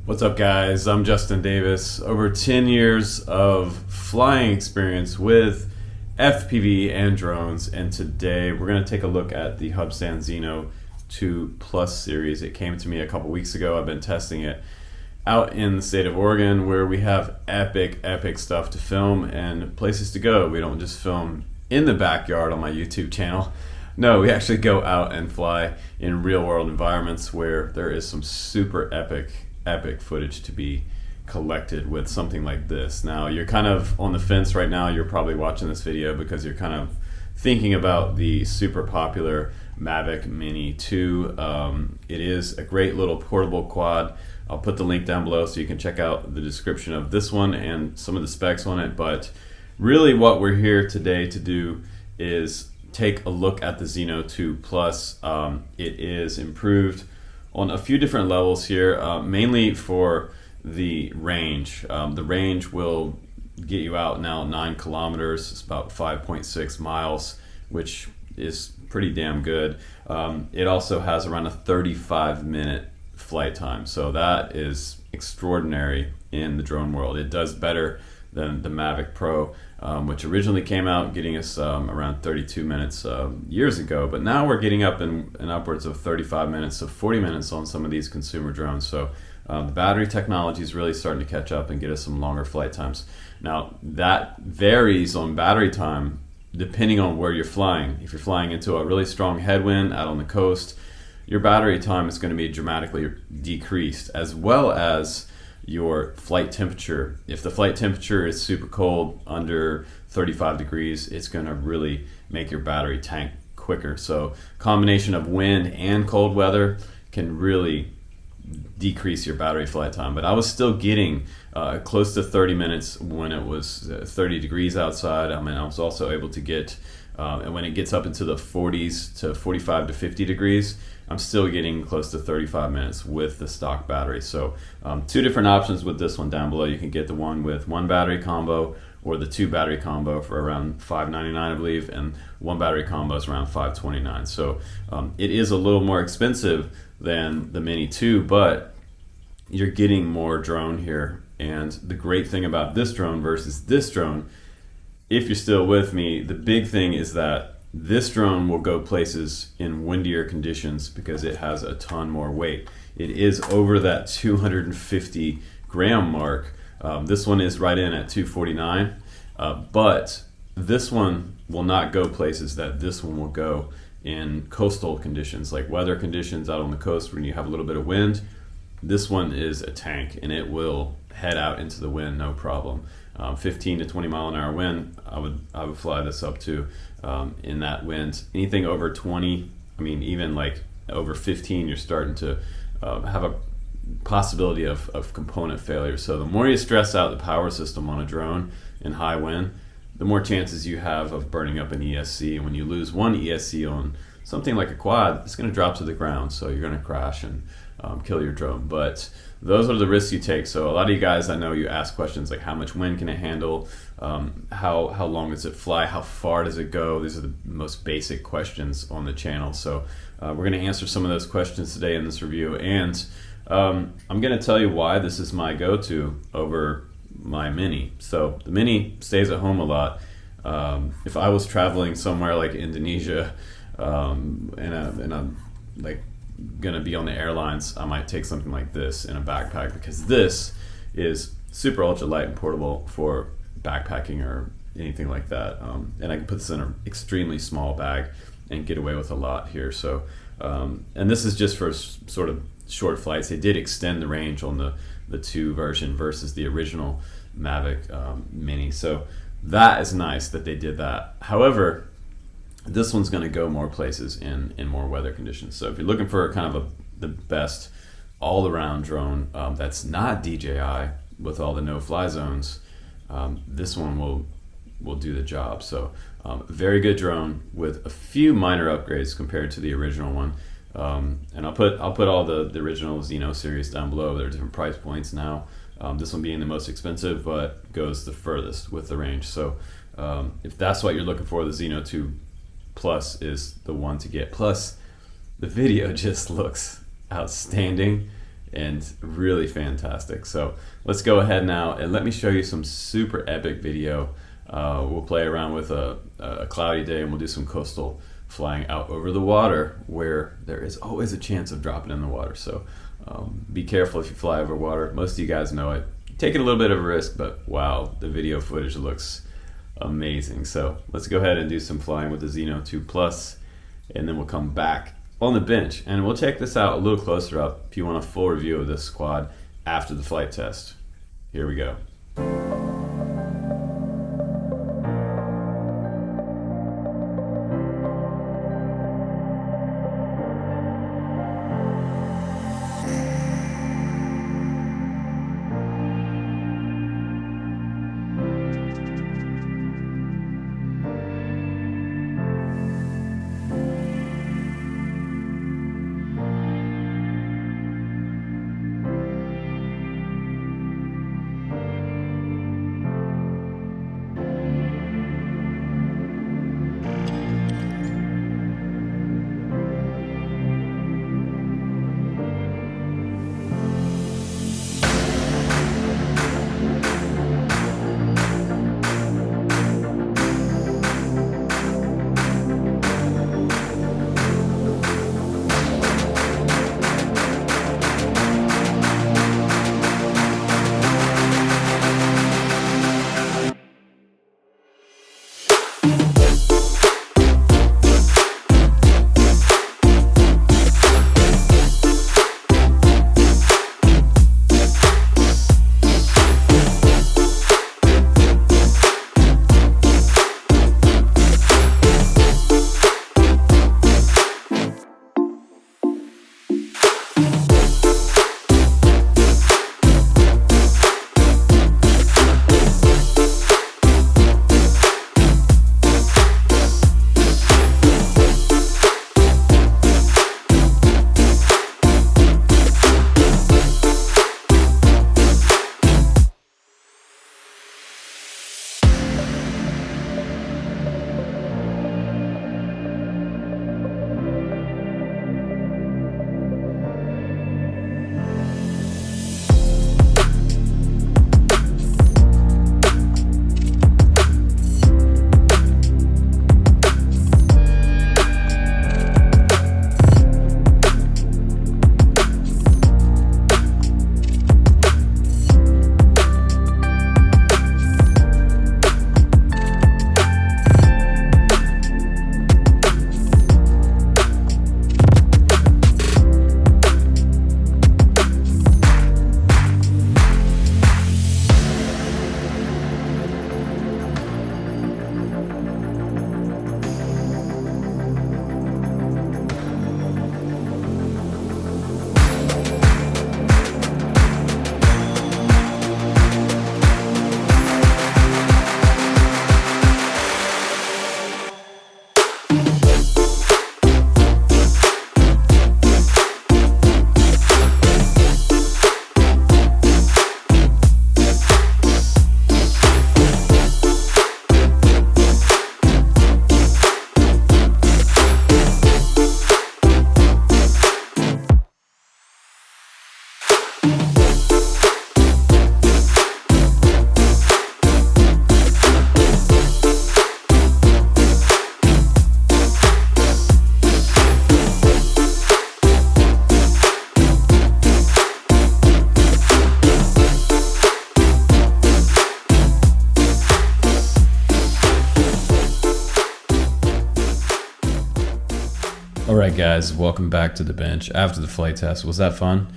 What's up, guys? I'm Justin Davis. Over 10 years of flying experience with FPV and drones, and today we're going to take a look at the Hubsan ZINO 2 Plus series. It came to me a couple weeks ago. I've been testing it out in the state of Oregon, where we have epic stuff to film and places to go. We don't just film in the backyard on my YouTube channel. No, we actually go out and fly in real world environments where there is some super epic footage to be collected with something like this. Now, you're kind of on the fence right now. You're probably watching this video because you're kind of thinking about the super popular Mavic Mini 2. It is a great little portable quad. I'll put the link down below so you can check out the description of this one and some of the specs on it. But really what we're here today to do is take a look at the ZINO 2 Plus. It is improved on a few different levels here, mainly for the range. The range will get you out now 9 kilometers. It's about 5.6 miles, which is pretty damn good. It also has around a 35-minute flight time, so that is extraordinary in the drone world. It does better than the Mavic Pro, which originally came out getting us around 32 minutes years ago, but now we're getting up in upwards of 35 minutes, so 40 minutes on some of these consumer drones. So the battery technology is really starting to catch up and get us some longer flight times. Now, that varies on battery time depending on where you're flying. If you're flying into a really strong headwind out on the coast, your battery time is going to be dramatically decreased, as well as your flight temperature. If the flight temperature is super cold, under 35 degrees, it's going to really make your battery tank quicker. So combination of wind and cold weather can really decrease your battery flight time. But I was still getting close to 30 minutes when it was 30 degrees outside. I mean, I was also able to get, and when it gets up into the 40s to 45 to 50 degrees, I'm still getting close to 35 minutes with the stock battery. So two different options with this one down below. You can get the one with one battery combo or the 2 battery combo for around $599, I believe, and 1 battery combo is around $529. So it is a little more expensive than the Mini 2, but you're getting more drone here. And the great thing about this drone versus this drone, if you're still with me, the big thing is that this drone will go places in windier conditions because it has a ton more weight. It is over that 250 gram mark. This one is right in at 249, but this one will not go places that this one will go in coastal conditions, like weather conditions out on the coast when you have a little bit of wind. This one is a tank and it will head out into the wind no problem. 15 to 20 mile an hour wind, I would fly this up to in that wind. Anything over 20, I mean, even like over 15, you're starting to have a possibility of component failure. So the more you stress out the power system on a drone in high wind, the more chances you have of burning up an ESC. And when you lose one ESC on something like a quad, it's going to drop to the ground, so you're going to crash and kill your drone. But those are the risks you take. So a lot of you guys, I know you ask questions like how much wind can it handle, how long does it fly, how far does it go. These are the most basic questions on the channel. So we're going to answer some of those questions today in this review, and I'm going to tell you why this is my go-to over my Mini. So the Mini stays at home a lot. If I was traveling somewhere like Indonesia, and I'm like gonna be on the airlines, I might take something like this in a backpack, because this is super ultra light and portable for backpacking or anything like that. And I can put this in an extremely small bag and get away with a lot here. So and this is just for sort of short flights. They did extend the range on the 2 version versus the original Mavic Mini, so that is nice that they did that. However, this one's going to go more places in more weather conditions. So if you're looking for kind of the best all-around drone that's not DJI with all the no-fly zones, this one will do the job. So very good drone with a few minor upgrades compared to the original one. And I'll put all the original ZINO series down below. There are different price points now. This one being the most expensive, but goes the furthest with the range. So if that's what you're looking for, the ZINO 2 Plus is the one to get. Plus, the video just looks outstanding. and really fantastic. So let's go ahead now and let me show you some super epic video. We'll play around with a cloudy day, and we'll do some coastal flying out over the water where there is always a chance of dropping in the water. So be careful if you fly over water. Most of you guys know it. Taking a little bit of a risk, but wow, the video footage looks amazing. So let's go ahead and do some flying with the Zino 2 Plus, and then we'll come back on the bench and we'll check this out a little closer up if you want a full review of this quad after the flight test. Here we go. Alright guys, welcome back to the bench after the flight test. Was that fun?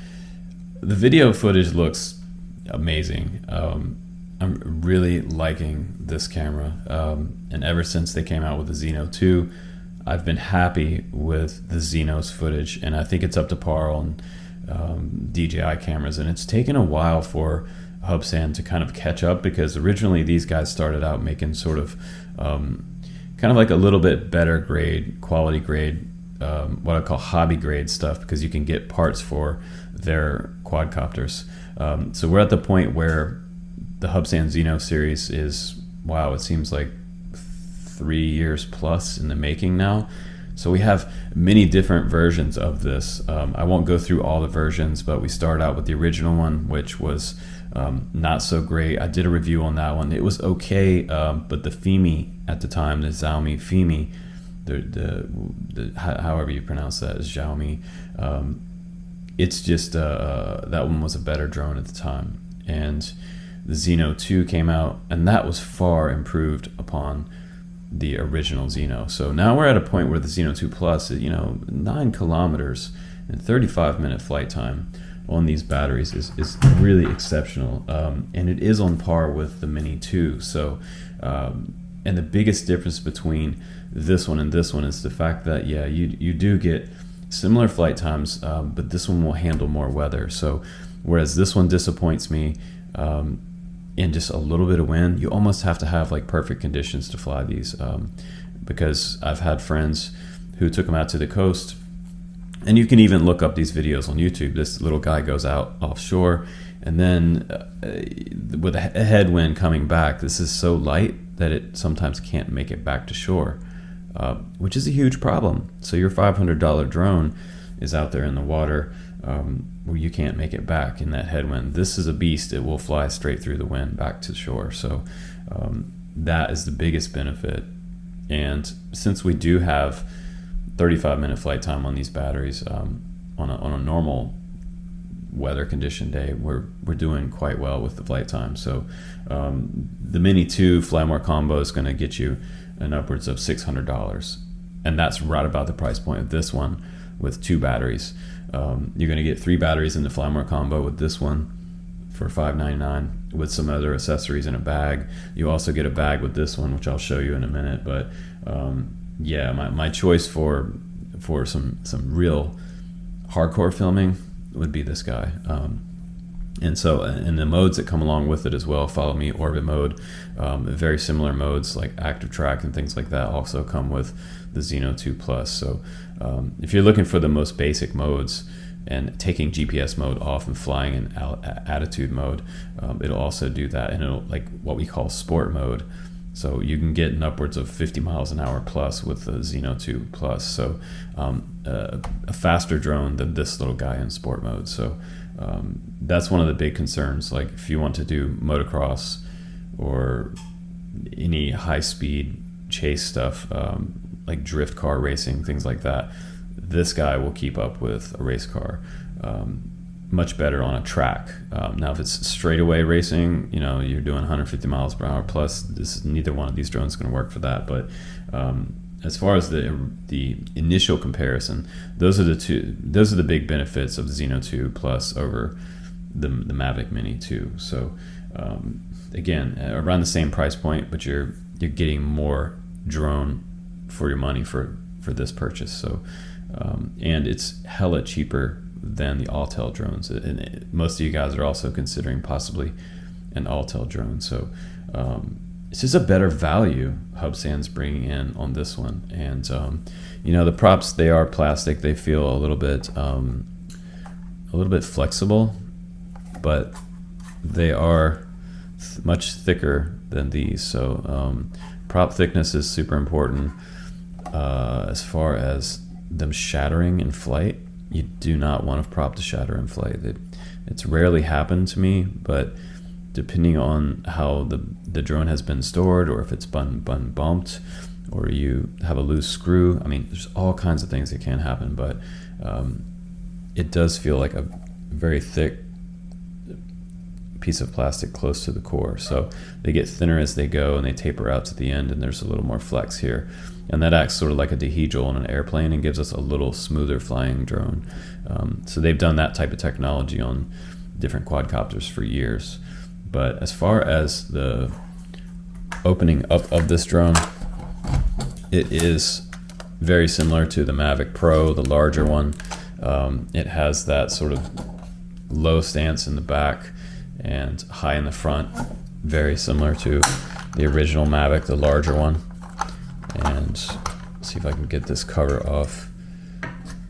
The video footage looks amazing. I'm really liking this camera, and ever since they came out with the Zino 2, I've been happy with the Zino's footage, and I think it's up to par on DJI cameras. And it's taken a while for Hubsan to kind of catch up, because originally these guys started out making sort of kind of like a little bit better grade, quality grade, what I call hobby grade stuff, because you can get parts for their quadcopters. So we're at the point where the Hubsan Zino series is, wow, it seems like 3 years plus in the making now. So we have many different versions of this. I won't go through all the versions, but we start out with the original one, which was not so great. I did a review on that one. It was okay, but the Fimi at the time, the Xiaomi Fimi, however you pronounce that, is Xiaomi. It's just that one was a better drone at the time. And the Zino 2 came out, and that was far improved upon the original Zino. So now we're at a point where the Zino 2 Plus, 9 kilometers and 35-minute flight time on these batteries is really exceptional, and it is on par with the Mini 2. So, and the biggest difference between this one and this one is the fact that you do get similar flight times, but this one will handle more weather. So, whereas this one disappoints me in just a little bit of wind, you almost have to have like perfect conditions to fly these, because I've had friends who took them out to the coast, and you can even look up these videos on YouTube. This little guy goes out offshore, and then with a headwind coming back, this is so light that it sometimes can't make it back to shore, which is a huge problem. So your $500 drone is out there in the water, where you can't make it back in that headwind. This is a beast. It will fly straight through the wind back to shore. So that is the biggest benefit. And since we do have 35-minute flight time on these batteries, on a normal weather condition day, we're doing quite well with the flight time. So the Mini 2 Fly More combo is going to get you an upwards of $600, and that's right about the price point of this one with 2 batteries. You're going to get 3 batteries in the Fly More combo with this one for $599 with some other accessories in a bag. You also get a bag with this one, which I'll show you in a minute. But yeah, my choice for some real hardcore filming would be this guy. And so, and the modes that come along with it as well, follow me, orbit mode, very similar modes like active track and things like that also come with the Zino 2 Plus. So if you're looking for the most basic modes and taking GPS mode off and flying in attitude mode, it'll also do that. And it'll, like what we call sport mode. So you can get an upwards of 50 miles an hour plus with the Zino 2 Plus. So a faster drone than this little guy in sport mode. So that's one of the big concerns. Like if you want to do motocross or any high speed chase stuff, like drift car racing, things like that, this guy will keep up with a race car much better on a track. Now if it's straightaway racing, you're doing 150 miles per hour plus, neither one of these drones is going to work for that. But as far as the initial comparison, those are the big benefits of the Zino 2 Plus over the Mavic Mini 2. So again, around the same price point, but you're getting more drone for your money for this purchase. So and it's hella cheaper than the Autel drones, and most of you guys are also considering possibly an Autel drone. So it's just a better value Hubsan's bringing in on this one. And the props, they are plastic. They feel a little bit flexible, but they are much thicker than these. So prop thickness is super important. As far as them shattering in flight, you do not want a prop to shatter in flight. It's rarely happened to me, but depending on how the drone has been stored, or if it's been bumped, or you have a loose screw, there's all kinds of things that can happen. But it does feel like a very thick piece of plastic close to the core. So they get thinner as they go, and they taper out to the end, and there's a little more flex here. And that acts sort of like a dehedral on an airplane and gives us a little smoother flying drone. So they've done that type of technology on different quadcopters for years. But as far as the opening up of this drone, it is very similar to the Mavic Pro, the larger one. It has that sort of low stance in the back and high in the front, very similar to the original Mavic, the larger one. And see if I can get this cover off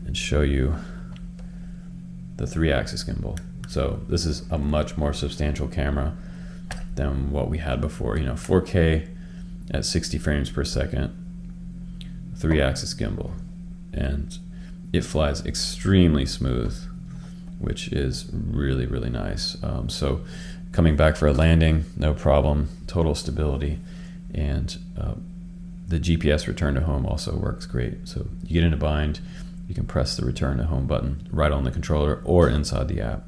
and show you the 3-axis gimbal. So this is a much more substantial camera than what we had before. 4K at 60 frames per second, 3-axis gimbal. and it flies extremely smooth, which is really, really nice. So coming back for a landing, no problem, total stability, and the GPS return to home also works great. So you get in a bind, you can press the return to home button right on the controller or inside the app.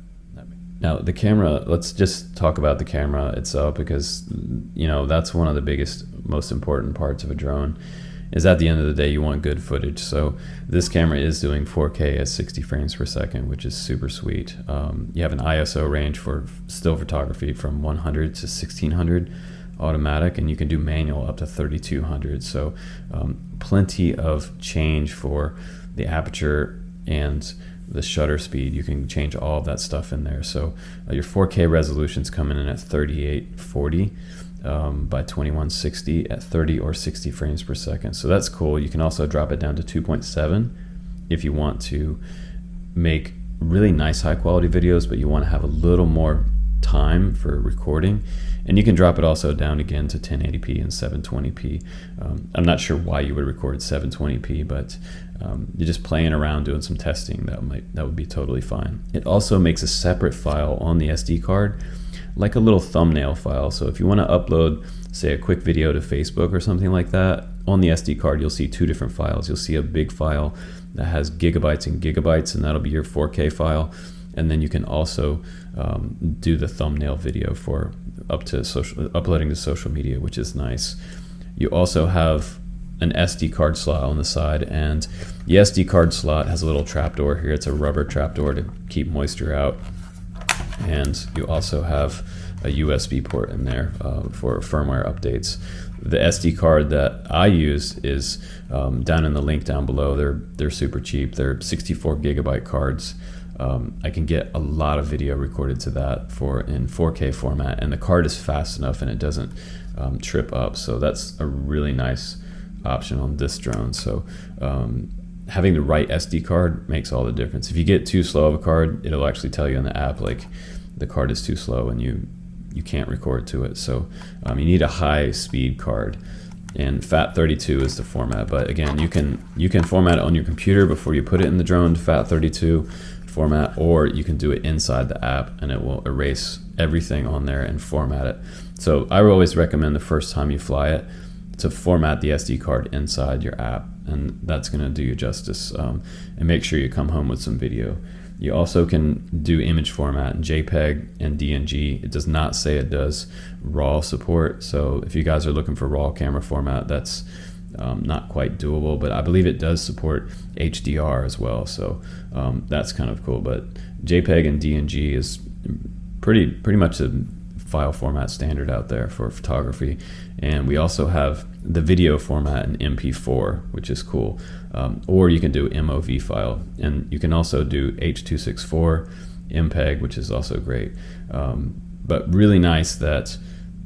Now the camera, let's just talk about the camera itself, because that's one of the biggest, most important parts of a drone. Is at the end of the day you want good footage. So this camera is doing 4K at 60 frames per second, which is super sweet. You have an ISO range for still photography from 100 to 1600 automatic, and you can do manual up to 3200. So plenty of change for the aperture and the shutter speed. You can change all of that stuff in there. So your 4K resolution's coming in at 3840 by 2160 at 30 or 60 frames per second. So that's cool. You can also drop it down to 2.7 if you want to make really nice high quality videos, but you want to have a little more time for recording. And you can drop it also down again to 1080p and 720p. I'm not sure why you would record 720p, but you're just playing around doing some testing, that would be totally fine. It also makes a separate file on the SD card, like a little thumbnail file. So if you want to upload, say, a quick video to Facebook or something like that, on the SD card you'll see two different files. You'll see a big file that has gigabytes and gigabytes, and that'll be your 4K file. And then you can also do the thumbnail video for uploading to social media, which is nice. You also have an SD card slot on the side, and the SD card slot has a little trapdoor here. It's a rubber trapdoor to keep moisture out. And you also have a USB port in there for firmware updates. The SD card that I use is down in the link down below. They're super cheap. They're 64 gigabyte cards. I can get a lot of video recorded to that in 4K format, and the card is fast enough and it doesn't trip up. So that's a really nice option on this drone. So having the right SD card makes all the difference. If you get too slow of a card, it'll actually tell you in the app like the card is too slow and you can't record to it. So you need a high speed card, and FAT32 is the format. But again, you can format it on your computer before you put it in the drone to FAT32 format, or you can do it inside the app and it will erase everything on there and format it. So I would always recommend the first time you fly it to format the SD card inside your app, and that's going to do you justice. And make sure you come home with some video. You also can do image format in JPEG and DNG. It does not say it does RAW support, so if you guys are looking for RAW camera format, that's not quite doable, but I believe it does support HDR as well, so that's kind of cool. But JPEG and DNG is pretty much a file format standard out there for photography. And we also have the video format in MP4, which is cool, or you can do MOV file, and you can also do H.264 MPEG, which is also great. But really nice that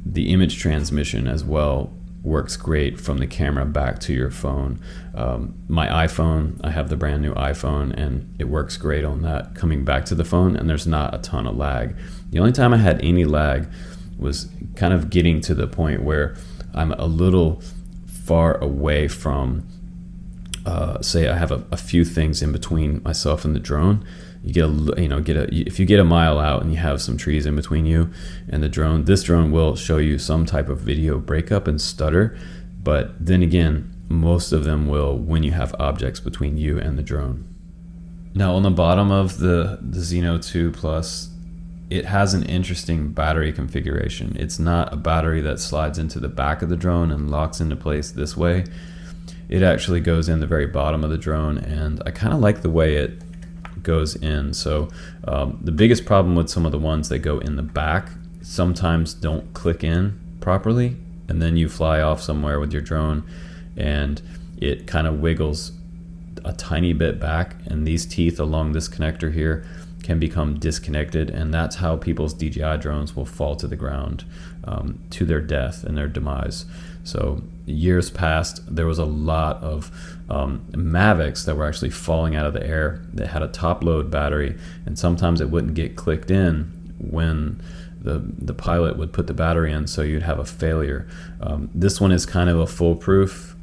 the image transmission as well works great from the camera back to your phone. My iPhone, I have the brand new iPhone, and it works great on that coming back to the phone, and there's not a ton of lag. The only time I had any lag was kind of getting to the point where I'm a little far away from, say I have a few things in between myself and the drone. If you get a mile out and you have some trees in between you and the drone, this drone will show you some type of video breakup and stutter, but then again, most of them will when you have objects between you and the drone. Now on the bottom of the ZINO 2 Plus, it has an interesting battery configuration. It's not a battery that slides into the back of the drone and locks into place this way. It actually goes in the very bottom of the drone, and I kind of like the way it goes in. So the biggest problem with some of the ones that go in the back sometimes don't click in properly, and then you fly off somewhere with your drone and it kind of wiggles a tiny bit back, and these teeth along this connector here can become disconnected, and that's how people's DJI drones will fall to the ground to their death and their demise. So years past, there was a lot of Mavics that were actually falling out of the air that had a top load battery, and sometimes it wouldn't get clicked in when the pilot would put the battery in, so you'd have a failure. This one is kind of a foolproof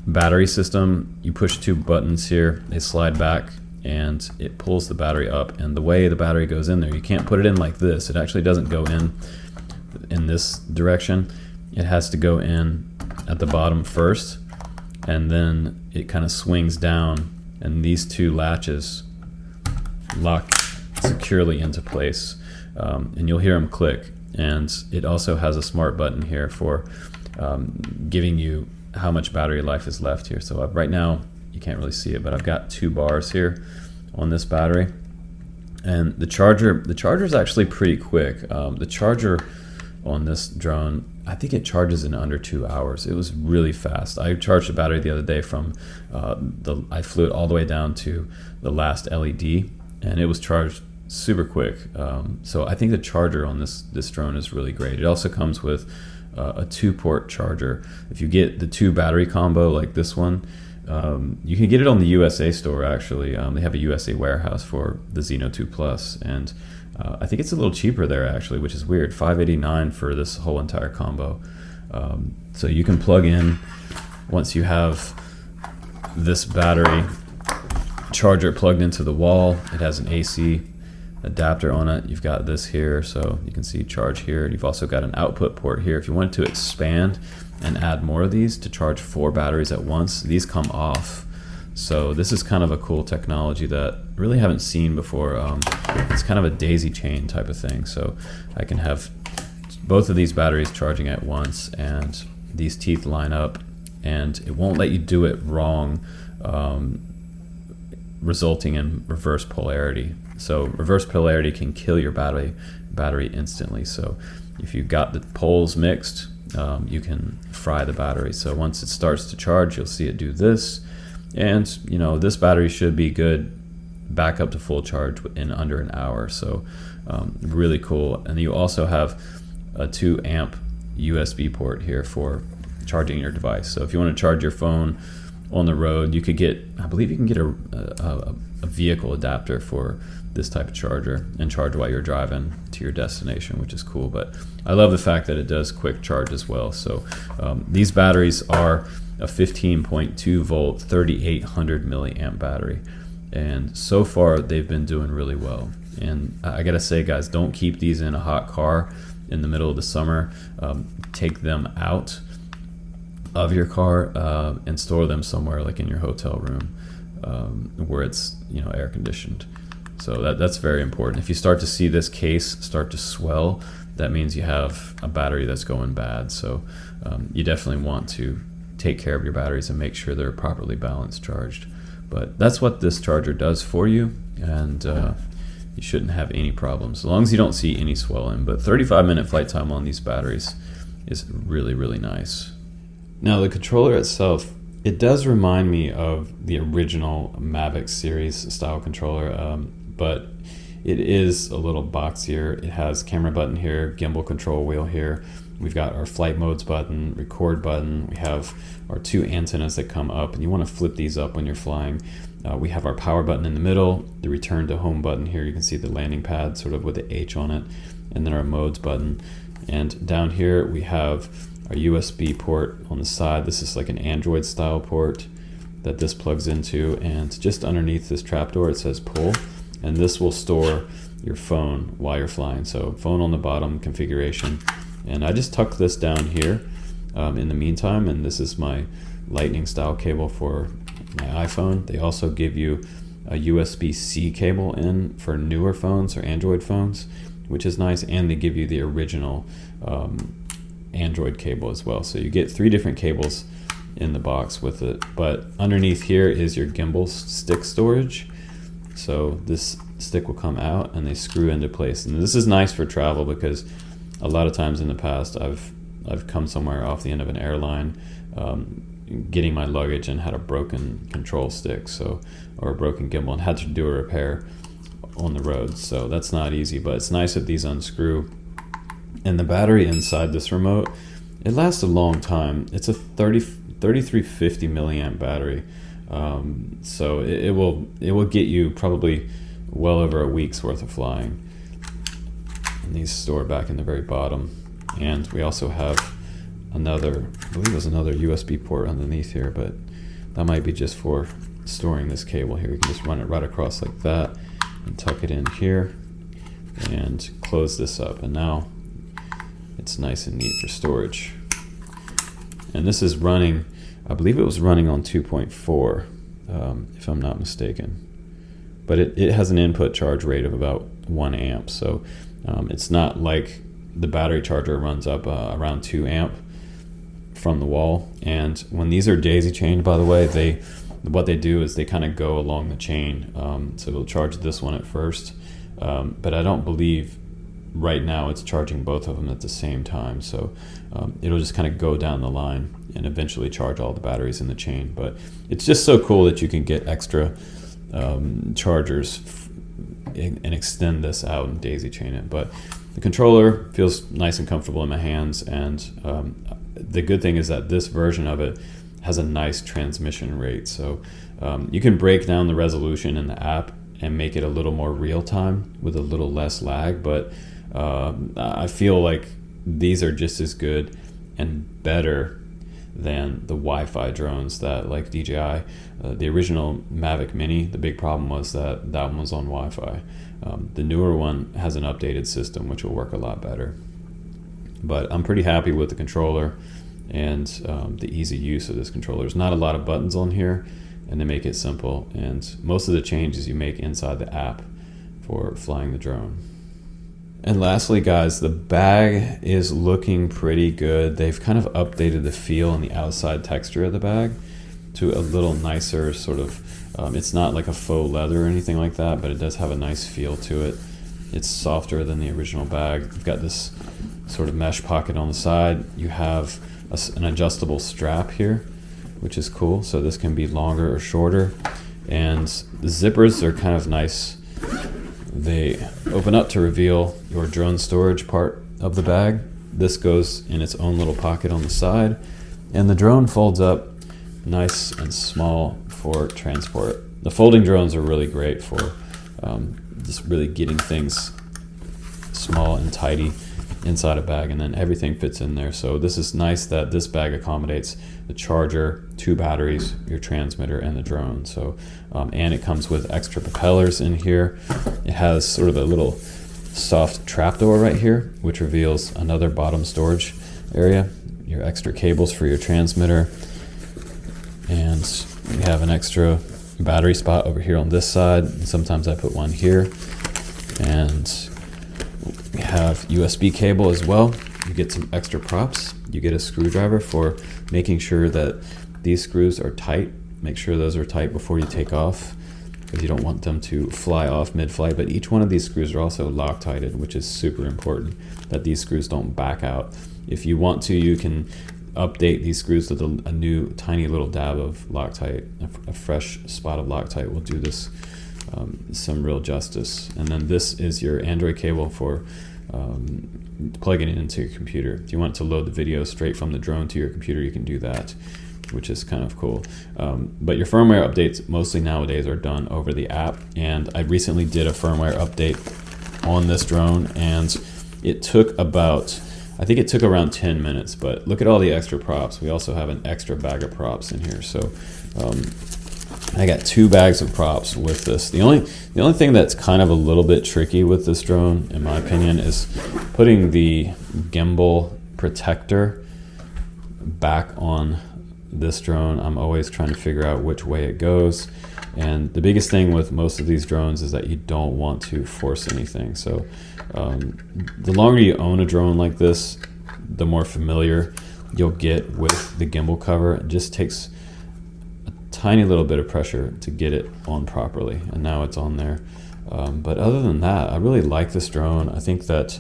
battery system, you push two buttons here, they slide back and it pulls the battery up, and the way the battery goes in there, you can't put it in like this. It actually doesn't go in this direction. It has to go in at the bottom first, and then it kind of swings down, and these two latches lock securely into place, and you'll hear them click. And it also has a smart button here for giving you how much battery life is left here. So right now you can't really see it, but I've got 2 bars here on this battery, and the charger is actually pretty quick. The charger on this drone, I think it charges in under 2 hours. It was really fast. I charged the battery the other day from I flew it all the way down to the last LED, and it was charged super quick. So I think the charger on this drone is really great. It also comes with a 2-port charger. If you get the 2 battery combo like this one, you can get it on the USA store actually. They have a USA warehouse for the Zino 2 Plus, and I think it's a little cheaper there actually, which is weird. $589 for this whole entire combo. So you can plug in, once you have this battery charger plugged into the wall, it has an AC adapter on it. You've got this here, so you can see charge here. You've also got an output port here. If you wanted to expand and add more of these to charge 4 batteries at once, these come off. So this is kind of a cool technology that I really haven't seen before. It's kind of a daisy chain type of thing. So I can have both of these batteries charging at once, and these teeth line up, and it won't let you do it wrong, resulting in reverse polarity. So reverse polarity can kill your battery instantly. So if you've got the poles mixed, you can fry the battery. So once it starts to charge, you'll see it do this, and this battery should be good back up to full charge in under an hour. So really cool. And you also have a 2 amp USB port here for charging your device. So if you want to charge your phone on the road, you could get, I believe you can get a vehicle adapter for this type of charger and charge while you're driving to your destination, which is cool. But I love the fact that it does quick charge as well. So these batteries are a 15.2 volt 3800 milliamp battery, and so far they've been doing really well. And I gotta say, guys, don't keep these in a hot car in the middle of the summer. Take them out of your car and store them somewhere like in your hotel room where it's air conditioned. So that's very important. If you start to see this case start to swell, that means you have a battery that's going bad. So you definitely want to take care of your batteries and make sure they're properly balanced charged. But that's what this charger does for you, and you shouldn't have any problems as long as you don't see any swelling. But 35-minute flight time on these batteries is really, really nice. Now the controller itself, it does remind me of the original Mavic series style controller, but it is a little boxier. It has camera button here, gimbal control wheel here. We've got our flight modes button, record button. We have our 2 antennas that come up, and you want to flip these up when you're flying. We have our power button in the middle, the return to home button here. You can see the landing pad sort of with the H on it, and then our modes button. And down here we have our USB port on the side. This is like an Android style port that this plugs into, and just underneath this trapdoor it says pull, and this will store your phone while you're flying. So phone on the bottom configuration, and I just tucked this down here in the meantime, and this is my lightning style cable for my iPhone. They also give you a USB-C cable in for newer phones or Android phones, which is nice, and they give you the original Android cable as well. So you get 3 different cables in the box with it. But underneath here is your gimbal stick storage. So this stick will come out and they screw into place. And this is nice for travel because a lot of times in the past I've come somewhere off the end of an airline getting my luggage and had a broken control stick, or a broken gimbal, and had to do a repair on the road. So that's not easy, but it's nice that these unscrew. And the battery inside this remote, it lasts a long time. It's a 3350 milliamp battery, so it will get you probably well over a week's worth of flying. And these store back in the very bottom, and we also have another, I believe it was another USB port underneath here, but That might be just for storing this cable here. You can just run it right across like that and tuck it in here and close this up, and now it's nice and neat for storage. And this is running, I believe it was running on 2.4 if I'm not mistaken, but it has an input charge rate of about 1 amp, so it's not like the battery charger runs up around 2 amp from the wall. And when these are daisy chained, by the way, what they do is they kind of go along the chain, so it'll charge this one at first, but I don't believe right now it's charging both of them at the same time, so it'll just kind of go down the line and eventually charge all the batteries in the chain. But it's just so cool that you can get extra chargers and extend this out and daisy chain it. But the controller feels nice and comfortable in my hands, and the good thing is that this version of it has a nice transmission rate, so you can break down the resolution in the app and make it a little more real time with a little less lag, but I feel like these are just as good and better than the Wi-Fi drones that, like DJI, the original Mavic Mini, the big problem was that one was on Wi-Fi. The newer one has an updated system which will work a lot better. But I'm pretty happy with the controller and the easy use of this controller. There's not a lot of buttons on here, and they make it simple, and most of the changes you make inside the app for flying the drone. And lastly, guys, the bag is looking pretty good. They've kind of updated the feel and the outside texture of the bag to a little nicer sort of, it's not like a faux leather or anything like that, but it does have a nice feel to it. It's softer than the original bag. You've got this sort of mesh pocket on the side. You have an adjustable strap here, which is cool. So this can be longer or shorter. And the zippers are kind of nice. They open up to reveal your drone storage part of the bag. This goes in its own little pocket on the side, and the drone folds up nice and small for transport. The folding drones are really great for just really getting things small and tidy inside a bag, and then everything fits in there. So this is nice that this bag accommodates the charger, 2 batteries, your transmitter, and the drone. So and it comes with extra propellers in here. It has sort of a little soft trapdoor right here, which reveals another bottom storage area, your extra cables for your transmitter, and we have an extra battery spot over here on this side. Sometimes I put one here, and we have USB cable as well. You get some extra props. You get a screwdriver for making sure that these screws are tight. Make sure those are tight before you take off, because you don't want them to fly off mid-flight. But each one of these screws are also Loctited, which is super important, that these screws don't back out. If you want to, you can update these screws with a new tiny little dab of Loctite. A fresh spot of Loctite will do this some real justice. And then this is your Android cable for plugging it into your computer. If you want to load the video straight from the drone to your computer, you can do that, which is kind of cool. But your firmware updates mostly nowadays are done over the app, and I recently did a firmware update on this drone, and it took about, I think it took around 10 minutes, but look at all the extra props. We also have an extra bag of props in here. So I got 2 bags of props with this. The only thing that's kind of a little bit tricky with this drone, in my opinion, is putting the gimbal protector back on this drone. I'm always trying to figure out which way it goes, and the biggest thing with most of these drones is that you don't want to force anything. So the longer you own a drone like this, the more familiar you'll get with the gimbal cover. It just takes a tiny little bit of pressure to get it on properly, and now it's on there. But other than that, I really like this drone. I think that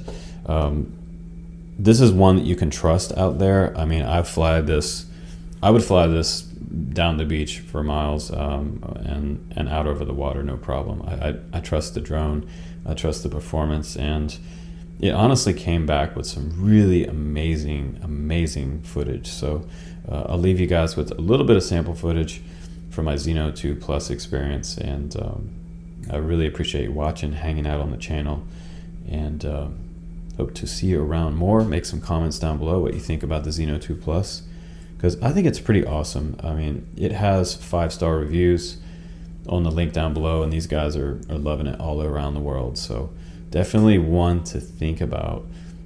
this is one that you can trust out there. I mean, I would fly this down the beach for miles and out over the water, no problem. I trust the drone, I trust the performance, and it honestly came back with some really amazing footage. So I'll leave you guys with a little bit of sample footage from my ZINO 2 Plus experience, and I really appreciate you watching, hanging out on the channel, and hope to see you around more. Make some comments down below what you think about the ZINO 2 Plus. because I think it's pretty awesome. I mean, it has 5-star reviews on the link down below, and these guys are loving it all around the world. So definitely one to think about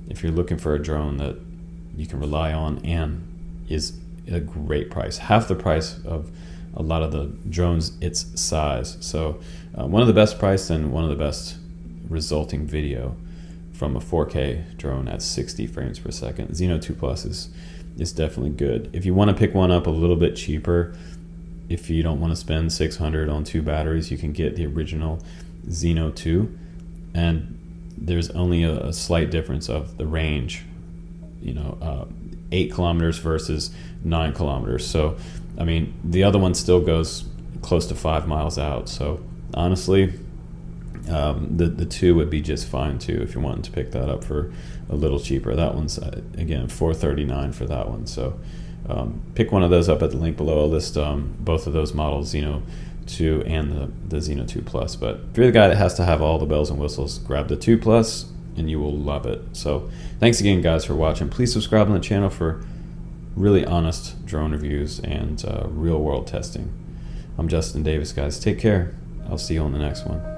if you're looking for a drone that you can rely on and is a great price, half the price of a lot of the drones its size. So one of the best price and one of the best resulting video from a 4K drone at 60 frames per second. ZINO 2 Plus is definitely good. If you want to pick one up a little bit cheaper, if you don't want to spend $600 on 2 batteries, you can get the original ZINO 2, and there's only a slight difference of the range, 8 kilometers versus 9 kilometers. So I mean, the other one still goes close to 5 miles out. So honestly, the 2 would be just fine too if you're wanting to pick that up for a little cheaper. That one's again $439 for that one. So pick one of those up at the link below. I'll list both of those models, ZINO 2 and the ZINO 2 Plus. But if you're the guy that has to have all the bells and whistles, grab the 2 Plus and you will love it. So thanks again, guys, for watching. Please subscribe on the channel for really honest drone reviews and real world testing. I'm Justin Davis, guys. Take care. I'll see you on the next one.